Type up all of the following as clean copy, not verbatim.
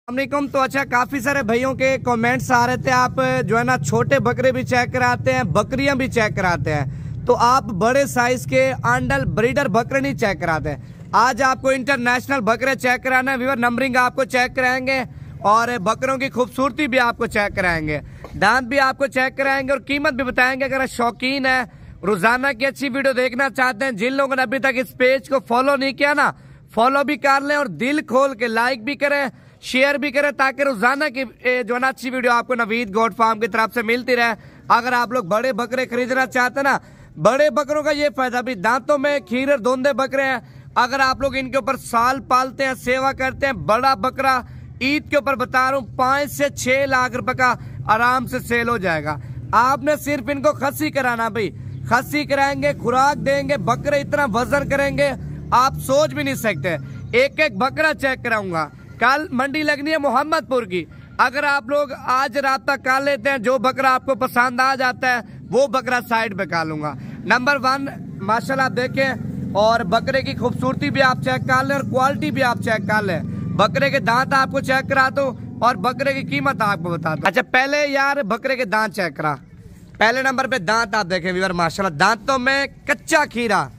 अस्सलामुअलैकुम। तो अच्छा, काफी सारे भाइयों के कमेंट्स आ रहे थे, आप जो है ना छोटे बकरे भी चेक कराते हैं, बकरियां भी चेक कराते हैं, तो आप बड़े साइज के आंडल ब्रीडर बकरे नहीं चेक कराते। आज आपको इंटरनेशनल बकरे चेक कराना है व्यूअर। नंबरिंग आपको चेक कराएंगे और बकरों की खूबसूरती भी आपको चेक कराएंगे, दांत भी आपको चेक कराएंगे और कीमत भी बताएंगे। अगर शौकीन है, रोजाना की अच्छी वीडियो देखना चाहते हैं, जिन लोगों ने अभी तक इस पेज को फॉलो नहीं किया ना, फॉलो भी कर लें और दिल खोल के लाइक भी करें, शेयर भी करें, ताकि रोजाना की जो ना अच्छी वीडियो आपको नवीद गोट फार्म की तरफ से मिलती रहे। अगर आप लोग बड़े बकरे खरीदना चाहते हैं ना, बड़े बकरों का ये फायदा भी, दांतों में खीर धोंदे बकरे हैं। अगर आप लोग इनके ऊपर साल पालते हैं, सेवा करते हैं, बड़ा बकरा ईद के ऊपर बता रहा हूँ 5 से 6 लाख रुपए का आराम से सेल हो जाएगा। आपने सिर्फ इनको खस्सी कराना भाई, खस्सी कराएंगे, खुराक देंगे, बकरे इतना वजन करेंगे आप सोच भी नहीं सकते। एक एक बकरा चेक कराऊंगा। कल मंडी लगनी है मोहम्मदपुर की, अगर आप लोग आज राब्ता कर लेते हैं, जो बकरा आपको पसंद आ जाता है वो बकरा साइड पे कर लूंगा। नंबर 1 माशाल्लाह आप देखें, और बकरे की खूबसूरती भी आप चेक कर लें और क्वालिटी भी आप चेक कर लें। बकरे के दांत आपको चेक करा दो और बकरे की कीमत आपको बता दो। अच्छा, पहले यार बकरे के दांत चेक करा। पहले नंबर पे दांत आप देखें व्यूअर, माशाल्लाह दांतों में कच्चा खीरा।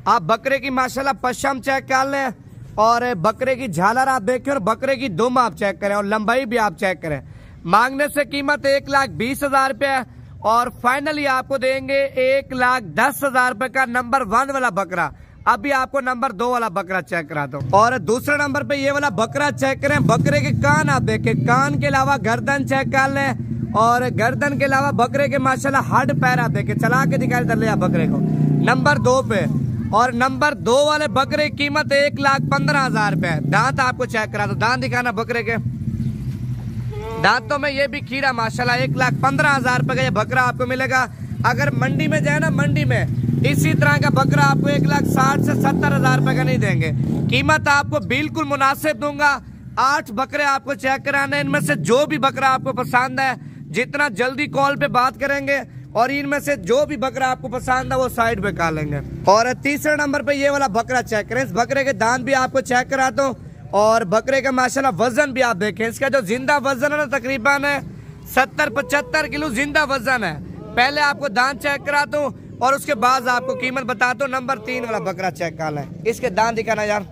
आप बकरे की माशाल्लाह पश्चिम चेक कर लें और बकरे की झालर आप देखें और बकरे की दुम आप चेक करें और लंबाई भी आप चेक करें। मांगने से कीमत 1,20,000 रुपये और फाइनली आपको देंगे 1,10,000 रुपये का नंबर 1 वाला बकरा। अभी आपको नंबर 2 वाला बकरा चेक करा दो। और दूसरे नंबर पे ये वाला बकरा चेक करें। बकरे के कान आप देखें, कान के अलावा गर्दन चेक कर लें और गर्दन के अलावा बकरे के माशाल्लाह हड्ड पैर आप देखें, चला के दिखाई दे रहे बकरे को नंबर 2 पे। और नंबर 2 वाले बकरे की कीमत 1,15,000 रुपए। दांत आपको चेक करा दो, दांत दिखाना बकरे के। दांतों में ये भी खीरा माशाल्लाह 1,15,000 रुपए का ये बकरा आपको मिलेगा। अगर मंडी में जाए ना, मंडी में इसी तरह का बकरा आपको 1,60,000 से 70,000 रुपए का नहीं देंगे। कीमत आपको बिल्कुल मुनासिब दूंगा। 8 बकरे आपको चेक कराने, इनमें से जो भी बकरा आपको पसंद है, जितना जल्दी कॉल पे बात करेंगे और इनमें से जो भी बकरा आपको पसंद है वो साइड पे कर लेंगे। और तीसरे नंबर पे ये वाला बकरा चेक करें। इस बकरे के दांत भी आपको चेक करा दो और बकरे का माशाल्लाह वजन भी आप देखें। इसका जो जिंदा वजन है ना, तकरीबन 70-75 किलो जिंदा वजन है। पहले आपको दांत चेक करा दो और उसके बाद आपको कीमत बता दो। नंबर 3 वाला बकरा चेक कर लें। इसके दांत दिखाना यार,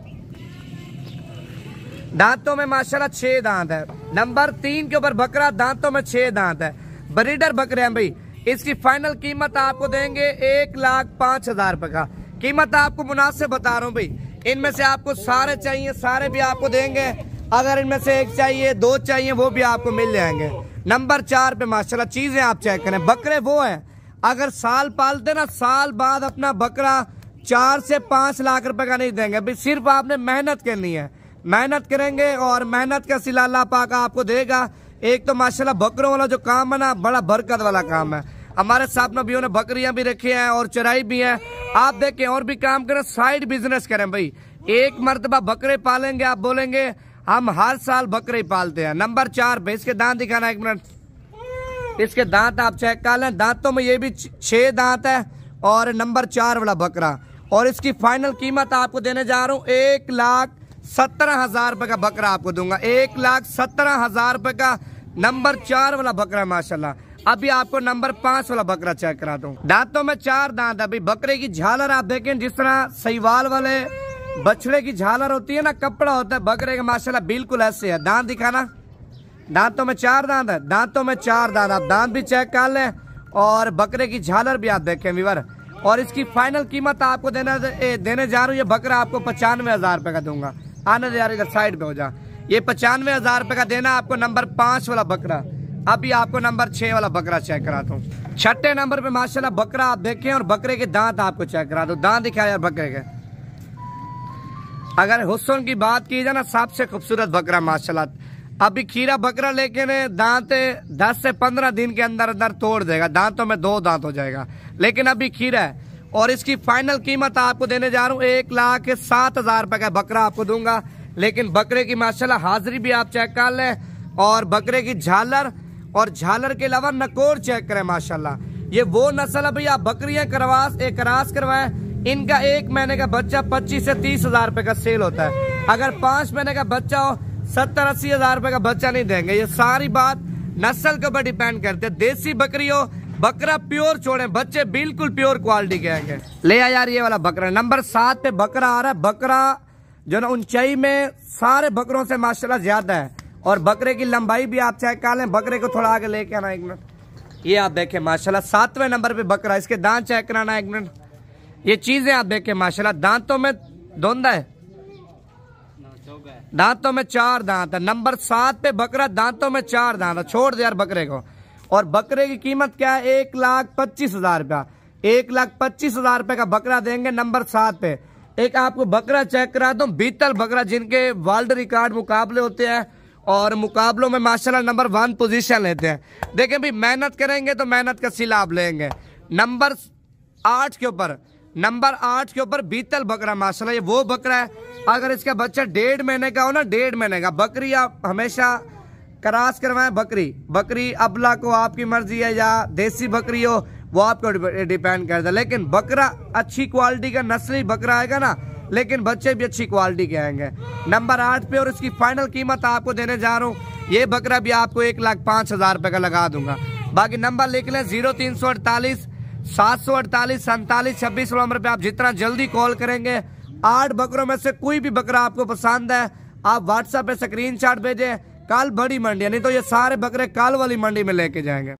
दांतों में माशाल्लाह 6 दांत है। नंबर 3 के ऊपर बकरा, दांतों में 6 दांत है। ब्रीडर बकरे हैं भाई। इसकी फाइनल कीमत आपको देंगे 1,05,000 रुपए का। कीमत आपको मुनासिब बता रहा हूँ भाई। इनमें से आपको सारे चाहिए, सारे भी आपको देंगे। अगर इनमें से 1 चाहिए, 2 चाहिए, वो भी आपको मिल जाएंगे। नंबर 4 पे माशाल्लाह चीजें आप चेक करें। बकरे वो है, अगर साल पालते ना, साल बाद अपना बकरा 4 से 5 लाख रुपए का नहीं देंगे भाई। सिर्फ आपने मेहनत करनी है, मेहनत करेंगे और मेहनत का सिला अल्लाह पाक आपको देगा। एक तो माशाल्लाह बकरों वाला जो काम है ना, बड़ा बरकत वाला काम है। हमारे साथ नबियों ने बकरियां भी रखी हैं और चराई भी है। आप देखें और भी काम करें, साइड बिजनेस करें भाई। एक मर्तबा बकरे पालेंगे, आप बोलेंगे हम हर साल बकरे ही पालते हैं। नंबर 4 पे इसके दांत दिखाना, 1 मिनट। इसके दांत आप चेक कर लें। दांतों में ये भी 6 दांत है और नंबर 4 वाला बकरा। और इसकी फाइनल कीमत आपको देने जा रहा हूँ 1,17,000 रुपए का बकरा आपको दूंगा। 1,17,000 रुपए का नंबर 4 वाला बकरा माशाल्लाह। अभी आपको नंबर 5 वाला बकरा चेक करा दूं। दांतों में 4 दांत। अभी बकरे की झालर आप देखें, जिस तरह सहीवाल वाले बछड़े की झालर होती है ना, कपड़ा होता है, बकरे का माशाल्लाह बिल्कुल ऐसे है। दांत दिखाना, दांतों में 4 दांत है। दांतों में 4 दांत, आप दांत भी चेक कर लें और बकरे की झालर भी आप देखें व्यूअर। और इसकी फाइनल कीमत आपको देने जा रहा हूँ, ये बकरा आपको 95,000 रुपए का दूंगा। आने दे यार, इधर साइड पे हो जा। ये 95,000 रुपए का देना आपको नंबर 5 वाला बकरा। अभी आपको नंबर 6 वाला बकरा चेक कराता हूँ। 6ठे नंबर पे माशाल्लाह बकरा आप देखें और बकरे के दांत आपको चेक करा दो। दांत दिखाया यार बकरे के। अगर हुस्न की बात की जाए ना, सबसे खूबसूरत बकरा माशाल्लाह। अभी खीरा बकरा लेके ने दांत 10 से 15 दिन के अंदर अंदर तोड़ देगा। दांतों में 2 दांत हो जाएगा, लेकिन अभी खीरा है। और इसकी फाइनल कीमत आपको देने जा रहा हूँ 1,07,000 रुपए का बकरा आपको दूंगा। लेकिन बकरे की माशाल्लाह हाजिरी भी आप चेक कर लें और बकरे की झालर और झालर के अलावा नकोर चेक करें माशाल्लाह। ये वो नस्ल है भैया, बकरियां क्रॉस करवाएं। इनका 1 महीने का बच्चा 25 से 30,000 रुपए का सेल होता है। अगर 5 महीने का बच्चा हो 70-80 हजार रुपए का बच्चा नहीं देंगे। ये सारी बात नस्ल के ऊपर डिपेंड करते हैं। देसी बकरी हो, बकरा प्योर छोड़े, बच्चे बिल्कुल प्योर क्वालिटी के आएंगे। ले आ यार ये वाला बकरा नंबर 7 पे बकरा आ रहा है। बकरा जो ना ऊंचाई में सारे बकरों से माशाल्लाह ज्यादा है, और बकरे की लंबाई भी आप चेक कर लें। बकरे को थोड़ा आगे लेके आना एक मिनट। ये आप देखें माशाल्लाह 7वें नंबर पे बकरा, इसके दांत चेक कराना एक मिनट। ये चीजें आप देखें माशाल्लाह, दांतों में धोंदा है, दांतों में 4 दांत है। नंबर 7 पे बकरा, दांतों में 4 दांत है। छोड़ दे यार बकरे को। और बकरे की कीमत क्या है? 1,25,000 रुपया। 1,25,000 रुपए का बकरा देंगे नंबर 7 पे। एक आपको बकरा चेक करा दूं, बीतल बकरा, जिनके वर्ल्ड रिकॉर्ड मुकाबले होते हैं और मुकाबलों में माशाल्लाह नंबर 1 पोजीशन लेते हैं। देखें भाई, मेहनत करेंगे तो मेहनत का सिला आप लेंगे। नंबर 8 के ऊपर, नंबर 8 के ऊपर बीतल बकरा माशाल्लाह, ये वो बकरा है अगर इसका बच्चा 1.5 महीने का हो ना, 1.5 महीने का। बकरी आप हमेशा क्रॉस करवाएं। बकरी अबला को आपकी मर्जी है, या देसी बकरी हो वो आपको डिपेंड करता है। लेकिन बकरा अच्छी क्वालिटी का नस्ली बकरा आएगा ना, लेकिन बच्चे भी अच्छी क्वालिटी के आएंगे। नंबर 8 पे, और इसकी फाइनल कीमत आपको देने जा रहा हूँ। ये बकरा भी आपको 1,05,000 रुपए का लगा दूंगा। बाकी नंबर लिख लें 0348 748 47 26 नंबर पे। आप जितना जल्दी कॉल करेंगे, 8 बकरों में से कोई भी बकरा आपको पसंद है, आप व्हाट्सएप पे स्क्रीनशॉट भेजें। कल बड़ी मंडी, नहीं तो ये सारे बकरे कल वाली मंडी में लेके जाएंगे।